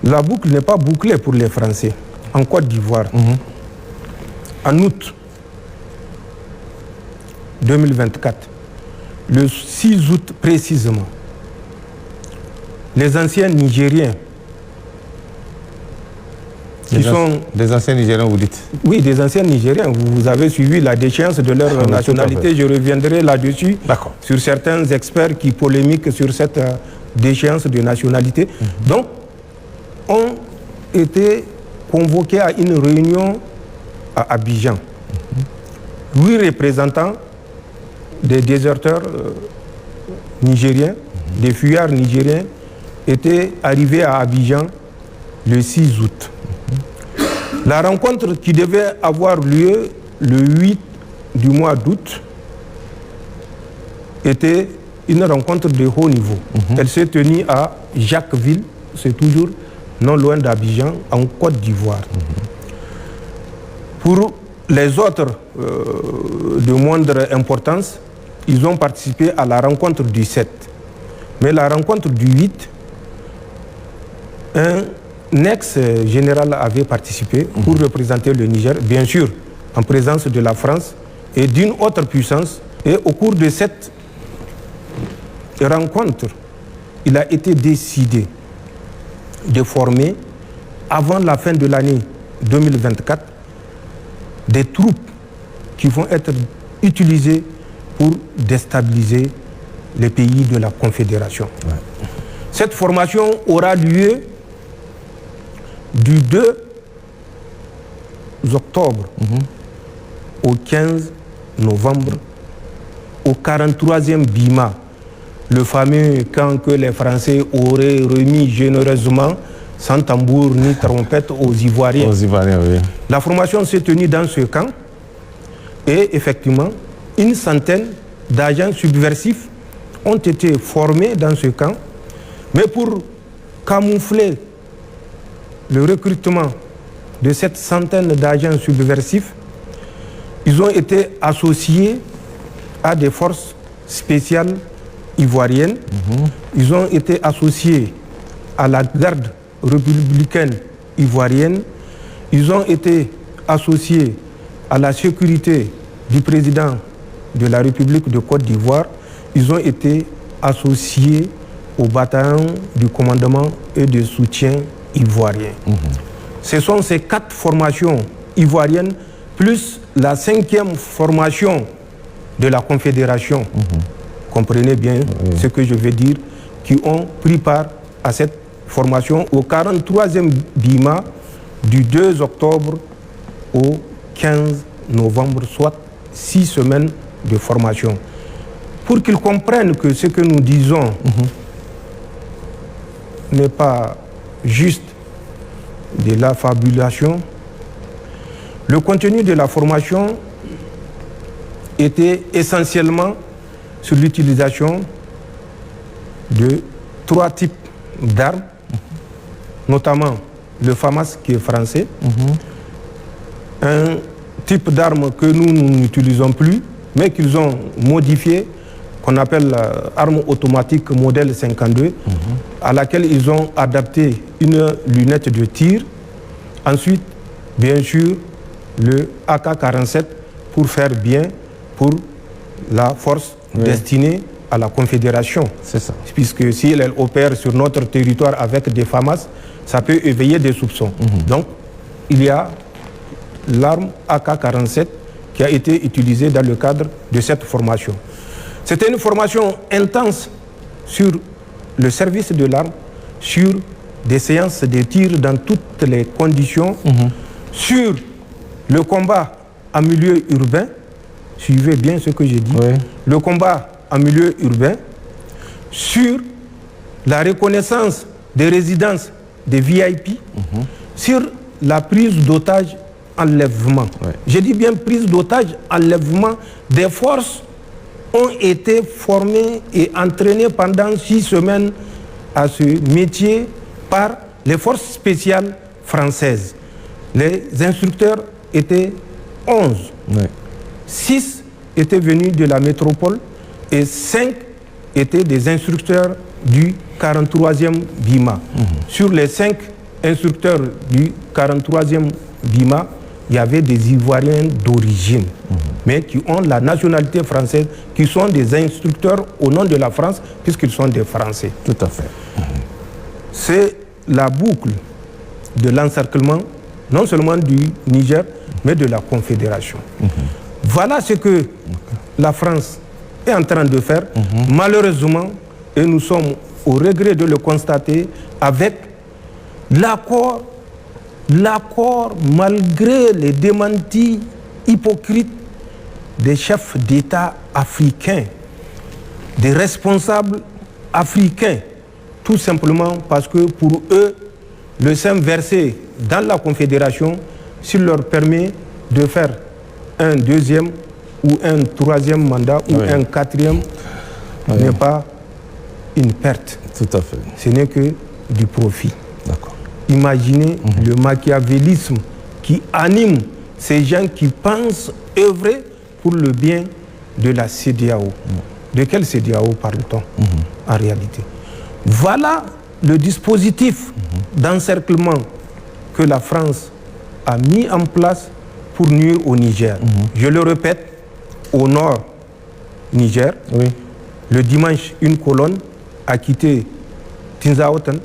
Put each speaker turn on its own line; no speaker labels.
La boucle n'est pas bouclée pour les Français. En Côte d'Ivoire, en août 2024, le 6 août précisément, les anciens Nigériens
des anciens Nigériens, vous dites?
Oui, des anciens Nigériens. Vous avez suivi la déchéance de leur nationalité. Je reviendrai là-dessus sur certains experts qui polémiquent sur cette déchéance de nationalité. Donc, ont été convoqués à une réunion à Abidjan. 8 représentants des déserteurs nigériens, des fuyards nigériens, étaient arrivés à Abidjan le 6 août. La rencontre qui devait avoir lieu le 8 du mois d'août était une rencontre de haut niveau. Elle s'est tenue à Jacquesville, c'est toujours non loin d'Abidjan, en Côte d'Ivoire. Pour les autres de moindre importance, ils ont participé à la rencontre du 7. Mais la rencontre du 8, un ex-général avait participé pour représenter le Niger, bien sûr, en présence de la France et d'une autre puissance. Et au cours de cette rencontre, il a été décidé de former, avant la fin de l'année 2024, des troupes qui vont être utilisées pour déstabiliser les pays de la Confédération. Cette formation aura lieu du 2 octobre au 15 novembre au 43e BIMA, le fameux camp que les Français auraient remis généreusement, sans tambour ni trompette, aux Ivoiriens.
Aux Ivoiriens, oui.
La formation s'est tenue dans ce camp et effectivement, une centaine d'agents subversifs ont été formés dans ce camp, mais pour camoufler le recrutement de cette centaine d'agents subversifs, ils ont été associés à des forces spéciales ivoiriennes. Ils ont été associés à la garde républicaine ivoirienne. Ils ont été associés à la sécurité du président de la République de Côte d'Ivoire. Ils ont été associés au bataillon du commandement et de soutien ivoirien. Ce sont ces 4 formations ivoiriennes, plus la 5e formation de la Confédération, comprenez bien ce que je veux dire, qui ont pris part à cette formation au 43e BIMA du 2 octobre au 15 novembre, soit 6 semaines de formation. Pour qu'ils comprennent que ce que nous disons n'est pas juste de la fabulation, le contenu de la formation était essentiellement sur l'utilisation de 3 types d'armes, notamment le FAMAS qui est français, un type d'arme que nous n'utilisons plus, mais qu'ils ont modifié, qu'on appelle arme automatique modèle 52, à laquelle ils ont adapté une lunette de tir. Ensuite, bien sûr, le AK-47 pour faire bien pour la force destinée à la Confédération.
C'est ça.
Puisque si elle opère sur notre territoire avec des FAMAS, ça peut éveiller des soupçons. Donc, il y a l'arme AK-47 qui a été utilisée dans le cadre de cette formation. C'était une formation intense sur le service de l'arme, sur des séances de tir dans toutes les conditions, sur le combat en milieu urbain, suivez bien ce que j'ai dit, le combat en milieu urbain, sur la reconnaissance des résidences des VIP, sur la prise d'otages, enlèvement. J'ai dit bien prise d'otages, enlèvement. Des forces ont été formées et entraînées pendant 6 semaines à ce métier par les forces spéciales françaises. Les instructeurs étaient 11. 6 étaient venus de la métropole et 5 étaient des instructeurs du 43e BIMA. Sur les 5 instructeurs du 43e BIMA, il y avait des Ivoiriens d'origine, mais qui ont la nationalité française, qui sont des instructeurs au nom de la France, puisqu'ils sont des Français.
Tout à fait.
C'est la boucle de l'encerclement, non seulement du Niger, mais de la Confédération. Voilà ce que la France est en train de faire, malheureusement, et nous sommes au regret de le constater, avec l'accord, malgré les démentis hypocrites des chefs d'État africains, des responsables africains, tout simplement parce que pour eux, le sein versé dans la Confédération, s'il leur permet de faire un deuxième ou un troisième mandat ou un quatrième, n'est pas une perte.
Tout à fait.
Ce n'est que du profit.
D'accord.
Imaginez le machiavélisme qui anime ces gens qui pensent œuvrer pour le bien de la CEDEAO. De quelle CEDEAO parle-t-on en réalité? Voilà le dispositif d'encerclement que la France a mis en place pour nuire au Niger. Je le répète, au nord Niger, le dimanche, une colonne a quitté Tinzaoten